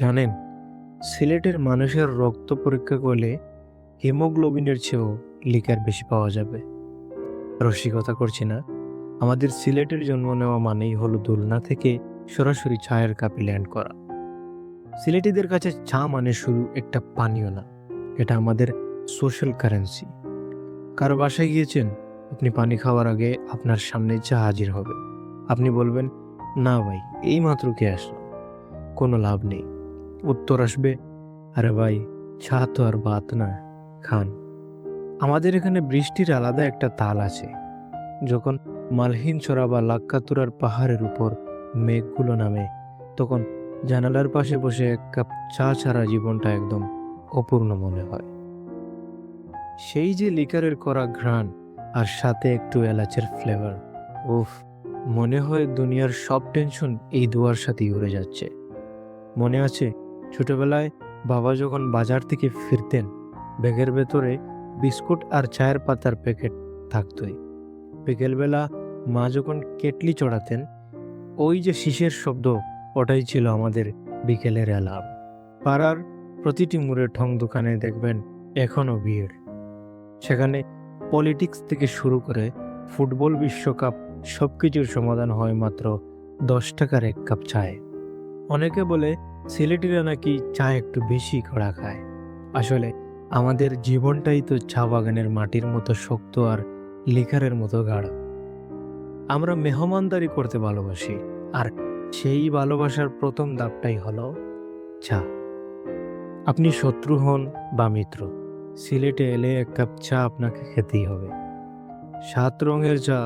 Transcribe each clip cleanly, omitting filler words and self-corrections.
জানেন, সিলেটের মানুষের রক্ত পরীক্ষা করলে হিমোগ্লোবিনের চেয়েও লিকার বেশি পাওয়া যাবে। রসিকতা করছি না। আমাদের সিলেটের জন্ম নেওয়া মানেই হলো দোলনা থেকে সরাসরি চায়ের কাপে ল্যান্ড করা। সিলেটিদের কাছে চা মানে শুধু একটা পানীয় না, এটা আমাদের সোশ্যাল কারেন্সি। কারো বাসায় গিয়েছেন, আপনি পানি খাওয়ার আগে আপনার সামনে চা হাজির হবে। আপনি বলবেন, না ভাই, এই মাত্র কে আসলো। কোনো লাভ নেই। উত্তর আসবে, আরে ভাই, চা তো আর ভাত না, খান। আমাদের এখানে বৃষ্টির আলাদা একটা তাল আছে। যখন মালহিনছড়া বা লাক্কাতুরার পাহাড়ের উপর মেঘগুলো নামে, তখন জানালার পাশে বসে এক কাপ চা ছাড়া জীবনটা একদম অপূর্ণ মনে হয়। সেই যে লিকারের করা ঘ্রাণ আর সাথে একটু এলাচের ফ্লেভার, উফ, মনে হয় দুনিয়ার সব টেনশন এই দুয়ার সাথেই উড়ে যাচ্ছে। মনে আছে ছোটবেলায় বাবা যখন বাজার থেকে ফিরতেন, ব্যাগের ভেতরে বিস্কুট আর চায়ের পাতার প্যাকেট থাকতই। বিকেলবেলা মা যখন কেটলি চড়াতেন, ওই যে শীষের শব্দ, ওটাই ছিল আমাদের বিকেলের অ্যালার্ম। পাড়ার প্রতিটি মোড়ে ঠং দোকানে দেখবেন এখনো ভিড়। সেখানে পলিটিক্স থেকে শুরু করে ফুটবল বিশ্বকাপ সবকিছুর সমাধান হয় মাত্র 10 টাকার এক কাপ চায়ে। অনেকে বলে সিলেটিরা নাকি চা একটু বেশি কড়া খায়। আসলে আমাদের জীবনটাই তো চা বাগানের মাটির মতো শক্ত আর লিকারের মতো গাঢ়। আমরা মেহমানদারি করতে ভালোবাসি, আর সেই ভালোবাসার প্রথম ধাপটাই হলো চা। আপনি শত্রু হন বা মিত্র, সিলেটে এলে এক কাপ চা আপনাকে খেতেই হবে। 7 রঙের চা,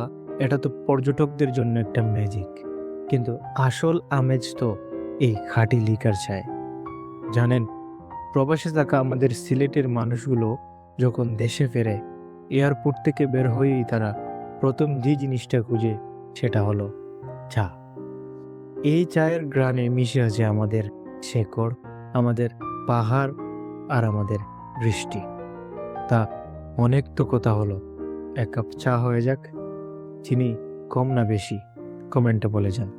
এটা তো পর্যটকদের জন্য একটা ম্যাজিক, কিন্তু আসল আমেজ তো এই খাঁটি লিকার চায়। জানেন, প্রবাসে থাকা আমাদের সিলেটের মানুষগুলো যখন দেশে ফেরে, এয়ারপোর্ট থেকে বের হয়েই তারা প্রথম যে জিনিসটা খুঁজে, সেটা হলো চা। এই চায়ের গ্রানে মিশে আছে আমাদের শেকড়, আমাদের পাহাড় আর আমাদের বৃষ্টি। তা অনেক তো কথা হলো, এক কাপ চা হয়ে যাক। চিনি কম না বেশি, কমেন্টে বলে যান।